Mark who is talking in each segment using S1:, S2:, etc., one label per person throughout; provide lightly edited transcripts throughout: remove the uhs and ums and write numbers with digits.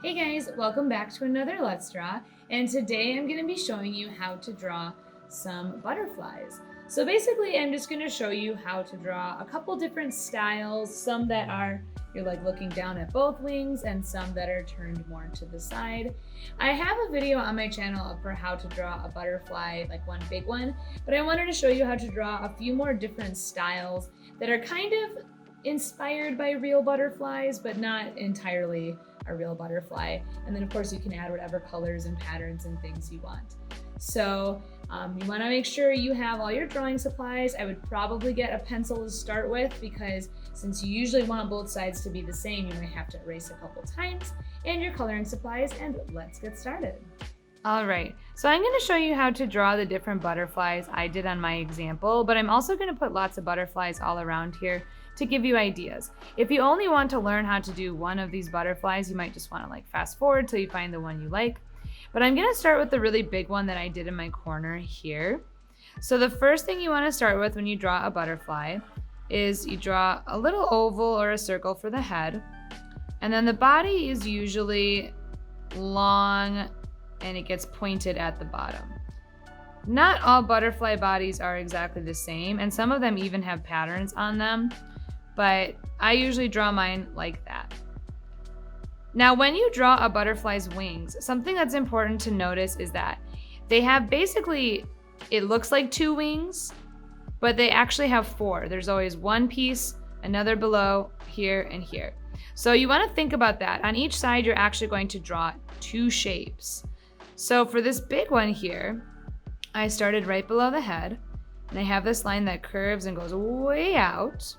S1: Hey guys, welcome back to another Let's Draw, and today I'm going to be showing you how to draw some butterflies. So basically I'm just going to show you how to draw a couple different styles, some that are you're like looking down at both wings and some that are turned more to the side. I have a video on my channel for how to draw a butterfly, like one big one, but I wanted to show you how to draw a few more different styles that are kind of inspired by real butterflies, but not entirely a real butterfly. And then of course you can add whatever colors and patterns and things you want. So you want to make sure you have all your drawing supplies. I would probably get a pencil to start with because since you usually want both sides to be the same, you might have to erase a couple times, and your coloring supplies, and let's get started. All right, so I'm going to show you how to draw the different butterflies I did on my example, but I'm also going to put lots of butterflies all around here to give you ideas. If you only want to learn how to do one of these butterflies, you might just want to like fast forward till you find the one you like. But I'm going to start with the really big one that I did in my corner here. So the first thing you want to start with when you draw a butterfly is you draw a little oval or a circle for the head, and then the body is usually long and it gets pointed at the bottom. Not all butterfly bodies are exactly the same, and some of them even have patterns on them, but I usually draw mine like that. Now, when you draw a butterfly's wings, something that's important to notice is that they have basically, it looks like two wings, but they actually have four. There's always one piece, another below, here, and here. So you want to think about that. On each side, you're actually going to draw two shapes. So for this big one here, I started right below the head, and I have this line that curves and goes way out.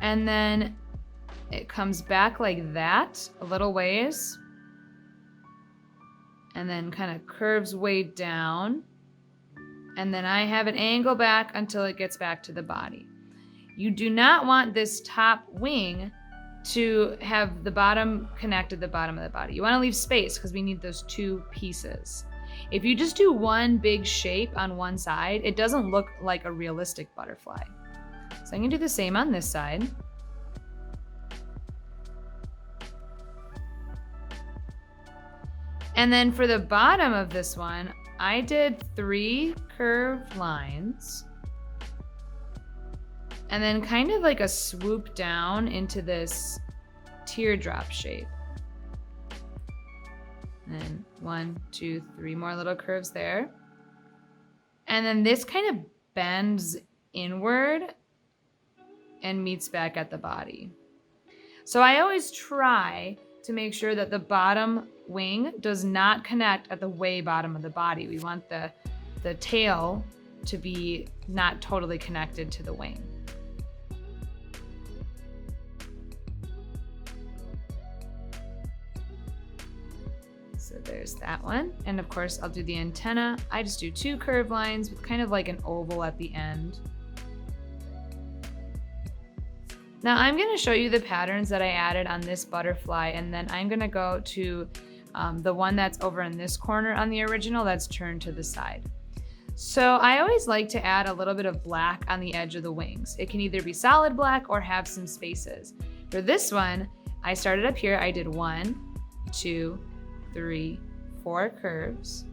S1: And then it comes back like that, a little ways, and then kind of curves way down. And then I have an angle back until it gets back to the body. You do not want this top wing to have the bottom connect to the bottom of the body. You want to leave space because we need those two pieces. If you just do one big shape on one side, it doesn't look like a realistic butterfly. So I'm going to do the same on this side. And then for the bottom of this one, I did 3 curved lines and then kind of like a swoop down into this teardrop shape. And then 1, 2, 3 more little curves there. And then this kind of bends inward and meets back at the body. So I always try to make sure that the bottom wing does not connect at the way bottom of the body. We want the tail to be not totally connected to the wing. So there's that one. And of course, I'll do the antenna. I just do 2 curved lines with kind of like an oval at the end. Now I'm going to show you the patterns that I added on this butterfly, and then I'm going to go to the one that's over in this corner on the original that's turned to the side. So I always like to add a little bit of black on the edge of the wings. It can either be solid black or have some spaces. For this one, I started up here. I did 1, 2, 3, 4 curves.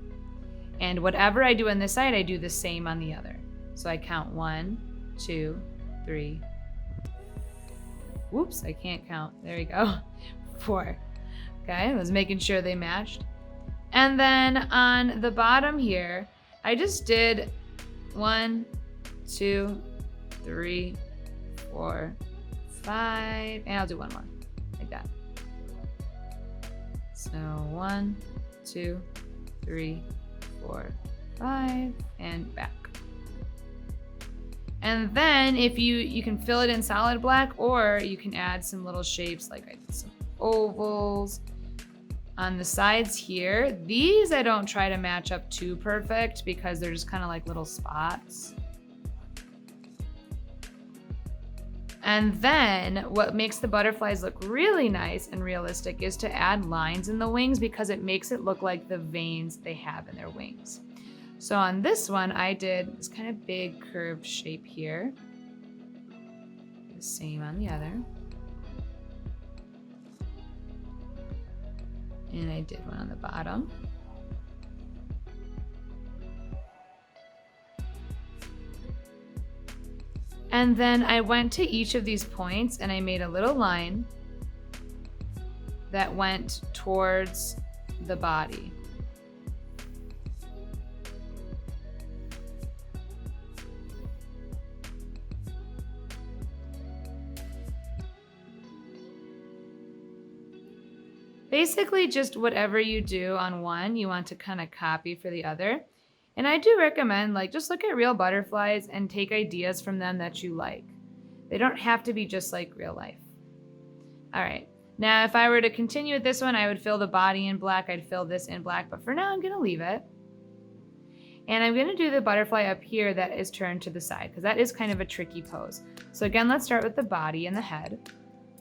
S1: And whatever I do on this side, I do the same on the other. So I count 1, 2, 3, whoops, I can't count. There you go. 4. Okay, I was making sure they matched. And then on the bottom here, I just did 1, 2, 3, 4, 5, and I'll do one more, like that. So 1, 2, 3, 4, 5, and back. And then if you can fill it in solid black, or you can add some little shapes, like I did some ovals on the sides here. These I don't try to match up too perfect because they're just kind of like little spots. And then what makes the butterflies look really nice and realistic is to add lines in the wings because it makes it look like the veins they have in their wings. So on this one, I did this kind of big curved shape here. The same on the other. And I did one on the bottom. And then I went to each of these points and I made a little line that went towards the body. Basically, just whatever you do on one, you want to kind of copy for the other. And I do recommend, like, just look at real butterflies and take ideas from them that you like. They don't have to be just like real life. All right. Now, if I were to continue with this one, I would fill the body in black. I'd fill this in black, but for now, I'm going to leave it. And I'm going to do the butterfly up here that is turned to the side, because that is kind of a tricky pose. So again, let's start with the body and the head.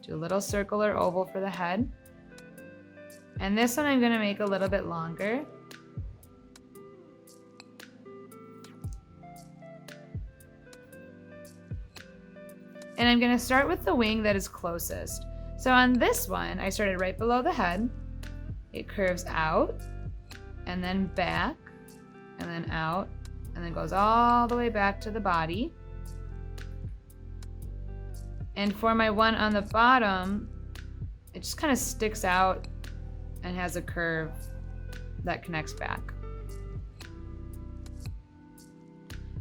S1: Do a little circle or oval for the head. And this one I'm going to make a little bit longer. And I'm going to start with the wing that is closest. So on this one, I started right below the head. It curves out, and then back, and then out, and then goes all the way back to the body. And for my one on the bottom, it just kind of sticks out and has a curve that connects back.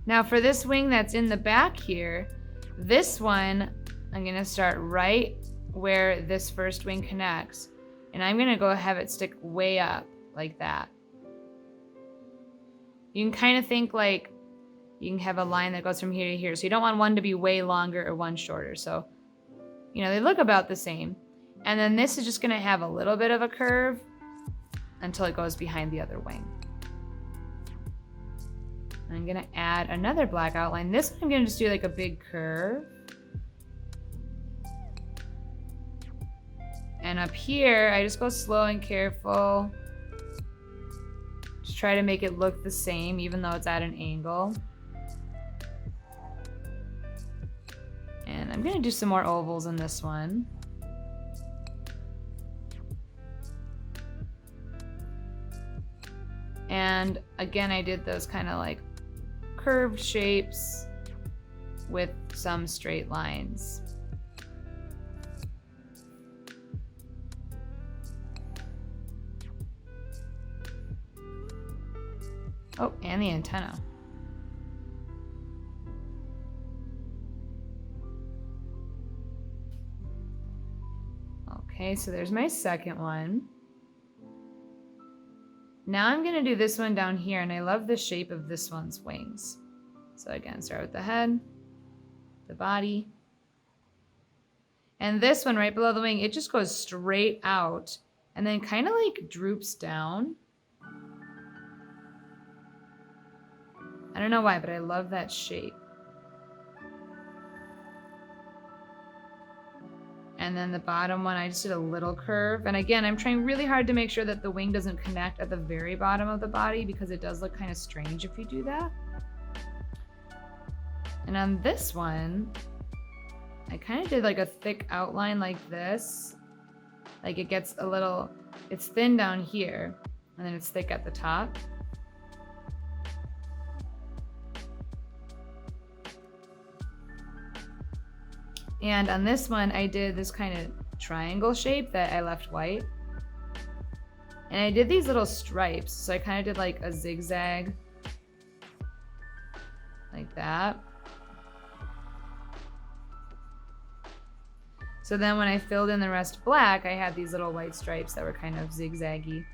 S1: Now for this wing that's in the back here, this one, I'm going to start right where this first wing connects, and I'm going to go have it stick way up like that. You can kind of think like you can have a line that goes from here to here, so you don't want one to be way longer or one shorter. So, you know, they look about the same. And then this is just going to have a little bit of a curve until it goes behind the other wing. I'm going to add another black outline. This one I'm going to just do like a big curve. And up here, I just go slow and careful. Just try to make it look the same, even though it's at an angle. And I'm going to do some more ovals in this one. And again, I did those kind of like curved shapes with some straight lines. Oh, and the antenna. Okay, so there's my second one. Now I'm going to do this one down here, and I love the shape of this one's wings. So again, start with the head, the body, and this one right below the wing, it just goes straight out and then kind of like droops down. I don't know why, but I love that shape. And then the bottom one, I just did a little curve. And again, I'm trying really hard to make sure that the wing doesn't connect at the very bottom of the body, because it does look kind of strange if you do that. And on this one, I kind of did like a thick outline like this. Like it gets a little, it's thin down here, and then it's thick at the top. And on this one, I did this kind of triangle shape that I left white. And I did these little stripes. So I kind of did like a zigzag like that. So then when I filled in the rest black, I had these little white stripes that were kind of zigzaggy.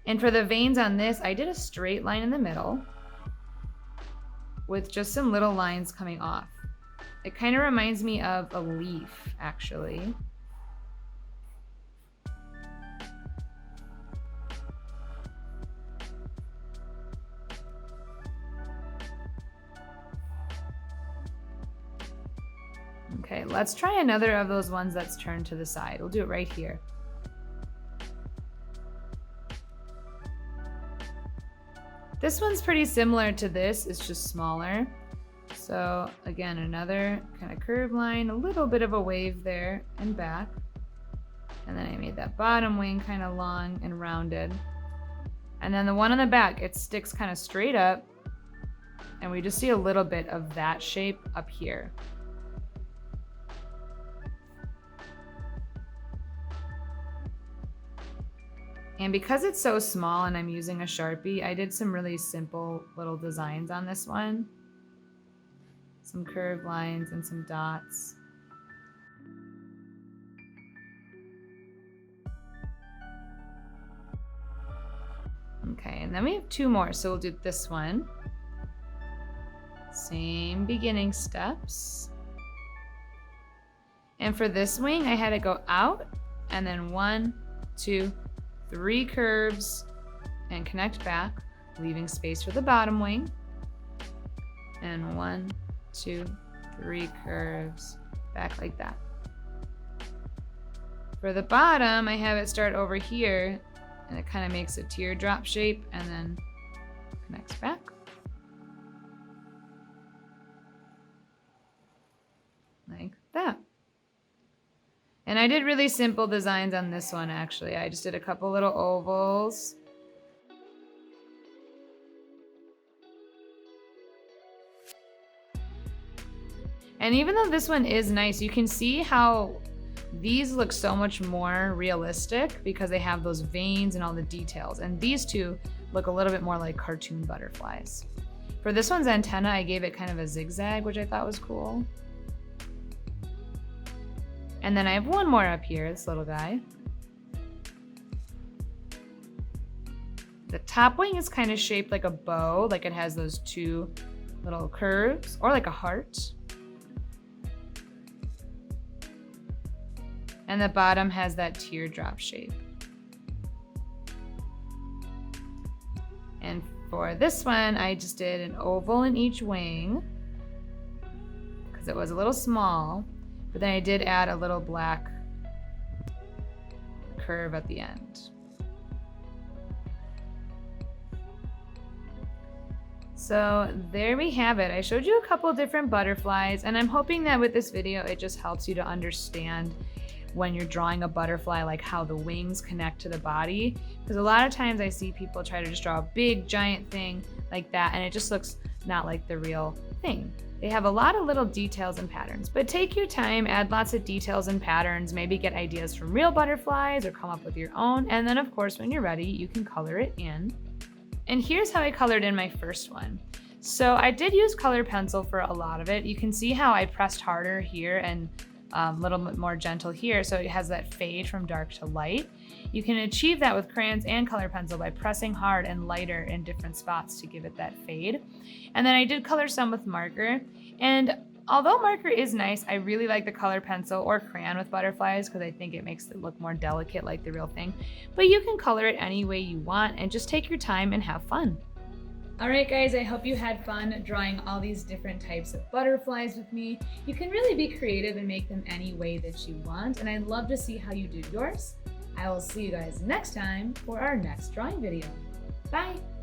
S1: And for the veins on this, I did a straight line in the middle with just some little lines coming off. It kind of reminds me of a leaf, actually. Okay, let's try another of those ones that's turned to the side. We'll do it right here. This one's pretty similar to this, it's just smaller. So again, another kind of curved line, a little bit of a wave there and back. And then I made that bottom wing kind of long and rounded. And then the one on the back, it sticks kind of straight up. And we just see a little bit of that shape up here. And because it's so small and I'm using a Sharpie, I did some really simple little designs on this one. Some curved lines and some dots. Okay, and then we have two more, so we'll do this one. Same beginning steps. And for this wing, I had to go out and then 1, 2, 3 curves and connect back, leaving space for the bottom wing. And 1, 2, 3 curves back like that. For the bottom, I have it start over here and it kind of makes a teardrop shape and then connects back. Like that. And I did really simple designs on this one actually. I just did a couple little ovals. And even though this one is nice, you can see how these look so much more realistic because they have those veins and all the details. And these two look a little bit more like cartoon butterflies. For this one's antenna, I gave it kind of a zigzag, which I thought was cool. And then I have one more up here, this little guy. The top wing is kind of shaped like a bow, like it has those two little curves, or like a heart. And the bottom has that teardrop shape. And for this one, I just did an oval in each wing because it was a little small, but then I did add a little black curve at the end. So there we have it. I showed you a couple different butterflies, and I'm hoping that with this video, it just helps you to understand when you're drawing a butterfly, like how the wings connect to the body. Because a lot of times I see people try to just draw a big giant thing like that, and it just looks not like the real thing. They have a lot of little details and patterns, but take your time, add lots of details and patterns, maybe get ideas from real butterflies or come up with your own. And then of course, when you're ready, you can color it in. And here's how I colored in my first one. So I did use color pencil for a lot of it. You can see how I pressed harder here and a little bit more gentle here, so it has that fade from dark to light. You can achieve that with crayons and color pencil by pressing hard and lighter in different spots to give it that fade. And then I did color some with marker, and although marker is nice, I really like the color pencil or crayon with butterflies because I think it makes it look more delicate like the real thing. But you can color it any way you want and just take your time and have fun. Alright guys, I hope you had fun drawing all these different types of butterflies with me. You can really be creative and make them any way that you want, and I'd love to see how you do yours. I will see you guys next time for our next drawing video. Bye!